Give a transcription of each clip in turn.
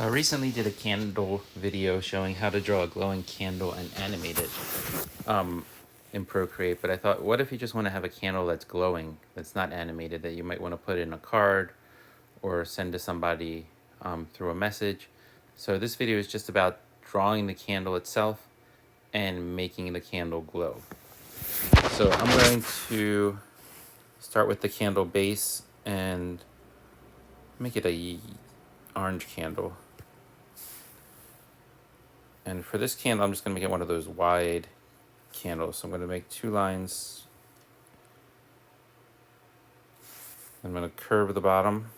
So I recently did a candle video showing how to draw a glowing candle and animate it in Procreate. But I thought, what if you just want to have a candle that's glowing, that's not animated, that you might want to put in a card or send to somebody through a message. So this video is just about drawing the candle itself and making the candle glow. So I'm going to start with the candle base and make it a orange candle. And for this candle, I'm just going to make it one of those wide candles. So I'm going to make 2 lines. I'm going to curve the bottom.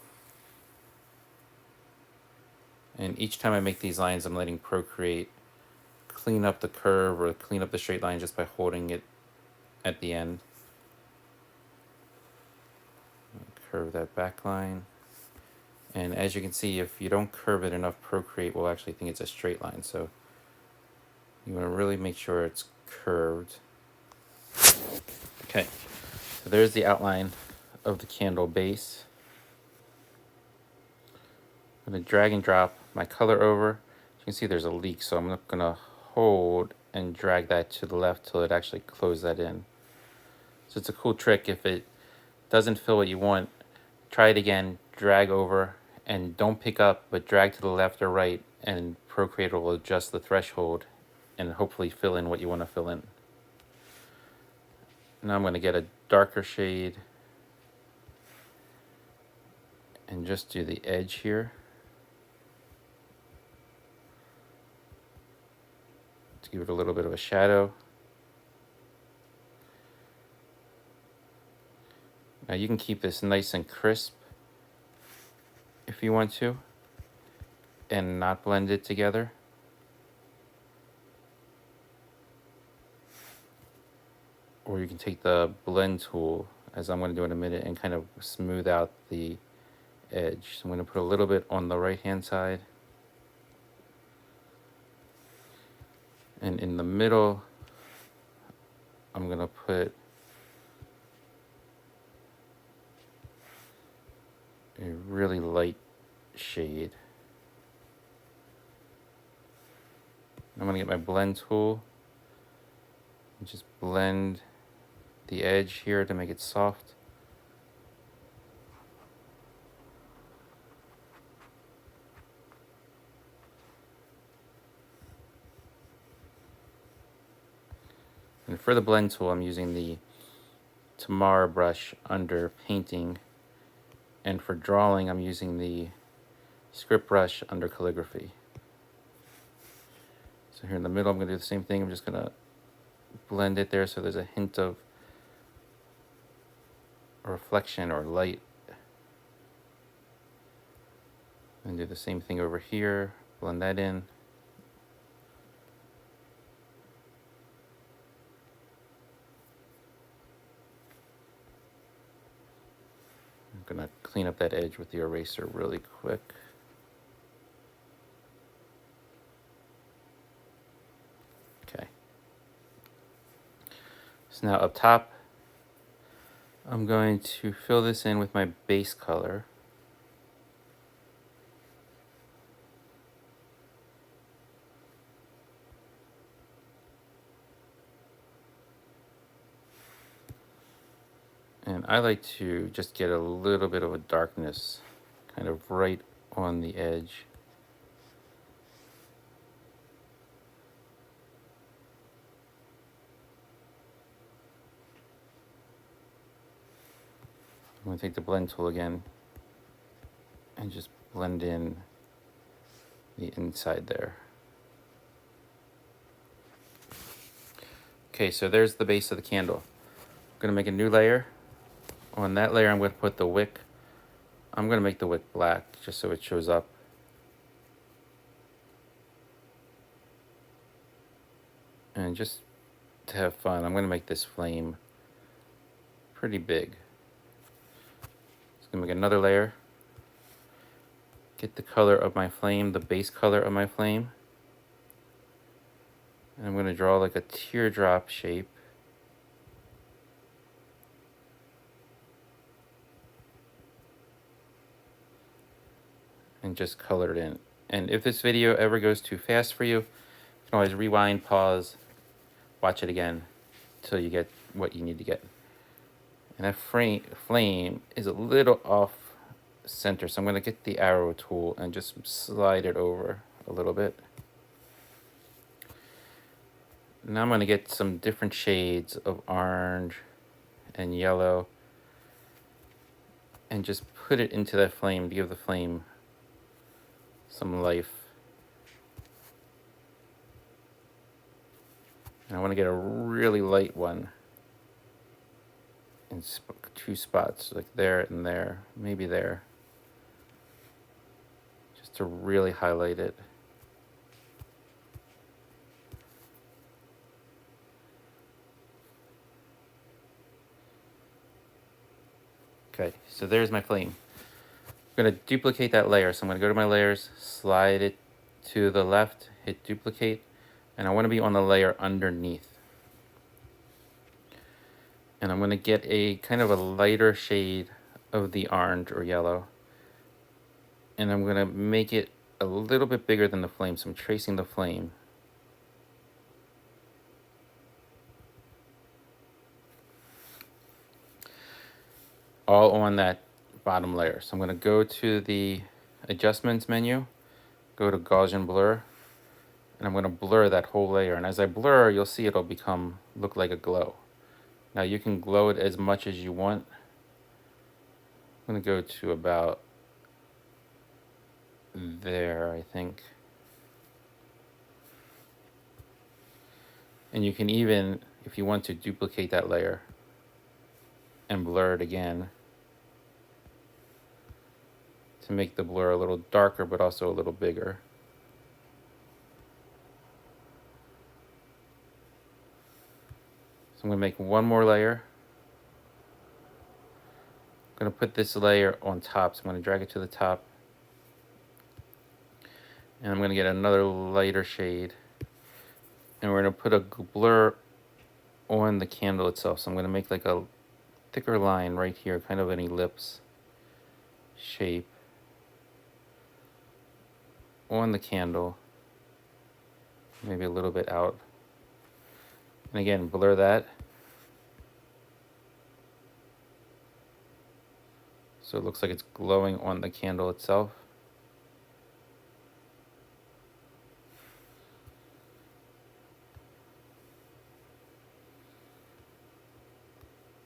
And each time I make these lines, I'm letting Procreate clean up the curve or clean up the straight line just by holding it at the end. Curve that back line. And as you can see, if you don't curve it enough, Procreate will actually think it's a straight line. So you want to really make sure it's curved. Okay, so there's the outline of the candle base. I'm going to drag and drop my color over. As you can see there's a leak, so I'm going to hold and drag that to the left till it actually closes that in. So it's a cool trick. If it doesn't fill what you want, try it again, drag over, and don't pick up, but drag to the left or right, and Procreate will adjust the threshold and hopefully fill in what you want to fill in. Now I'm going to get a darker shade and just do the edge here. To give it a little bit of a shadow. Now you can keep this nice and crisp if you want to, and not blend it together. Or you can take the blend tool, as I'm going to do in a minute, and kind of smooth out the edge. So I'm going to put a little bit on the right hand side. And in the middle, I'm going to put a really light shade. I'm going to get my blend tool and just blend the edge here to make it soft. And for the blend tool, I'm using the Tamara brush under painting. And for drawing, I'm using the script brush under calligraphy. So here in the middle, I'm going to do the same thing. I'm just going to blend it there so there's a hint of reflection or light. And do the same thing over here, blend that in. I'm going to clean up that edge with the eraser really quick. Okay. So now up top, I'm going to fill this in with my base color. And I like to just get a little bit of a darkness kind of right on the edge. I'm going to take the blend tool again and just blend in the inside there. Okay, so there's the base of the candle. I'm going to make a new layer. On that layer, I'm going to put the wick. I'm going to make the wick black just so it shows up. And just to have fun, I'm going to make this flame pretty big. Just going to make another layer. Get the color of my flame, the base color of my flame. And I'm going to draw like a teardrop shape. And just color it in. And if this video ever goes too fast for you, you can always rewind, pause, watch it again until you get what you need to get. And that flame is a little off center, so I'm going to get the arrow tool and just slide it over a little bit. Now I'm going to get some different shades of orange and yellow and just put it into that flame to give the flame some life. And I want to get a really light one in two spots, like there and there, maybe there, just to really highlight it. Okay, so there's my flame. I'm going to duplicate that layer. So I'm going to go to my layers, slide it to the left, hit duplicate, and I want to be on the layer underneath. And I'm going to get a kind of a lighter shade of the orange or yellow. And I'm going to make it a little bit bigger than the flame. So I'm tracing the flame. All on that bottom layer. So I'm going to go to the adjustments menu, go to Gaussian blur, and I'm going to blur that whole layer. And as I blur, you'll see it'll look like a glow. Now you can glow it as much as you want. I'm going to go to about there, I think. And you can even, if you want to, duplicate that layer and blur it again to make the blur a little darker but also a little bigger. So I'm going to make one more layer. I'm going to put this layer on top, so I'm going to drag it to the top. And I'm going to get another lighter shade. And we're going to put a blur on the candle itself. So I'm going to make like a thicker line right here, kind of an ellipse shape on the candle, maybe a little bit out. And again, blur that. So it looks like it's glowing on the candle itself.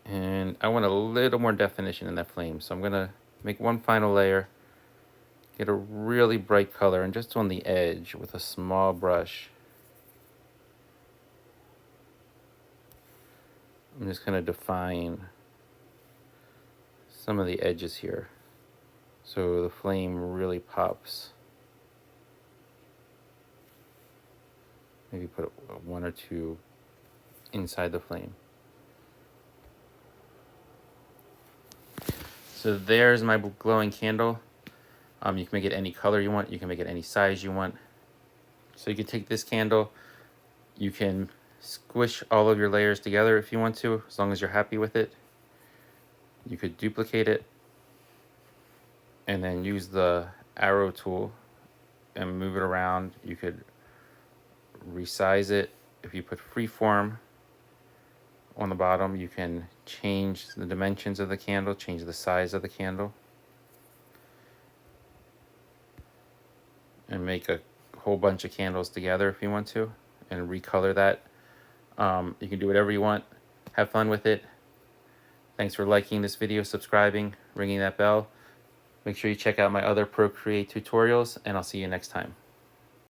And I want a little more definition in that flame. So I'm gonna make one final layer, get a really bright color, and just on the edge with a small brush, I'm just gonna define some of the edges here so the flame really pops. Maybe put one or two inside the flame. So there's my glowing candle. You can make it any color you want. You can make it any size you want. So you can take this candle, you can squish all of your layers together if you want to, as long as you're happy with it. You could duplicate it and then use the arrow tool and move it around. You could resize it. If you put freeform on the bottom, you can change the dimensions of the candle, change the size of the candle, and make a whole bunch of candles together if you want to, and recolor that. You can do whatever you want. Have fun with it. Thanks for liking this video, subscribing, ringing that bell. Make sure you check out my other Procreate tutorials, and I'll see you next time.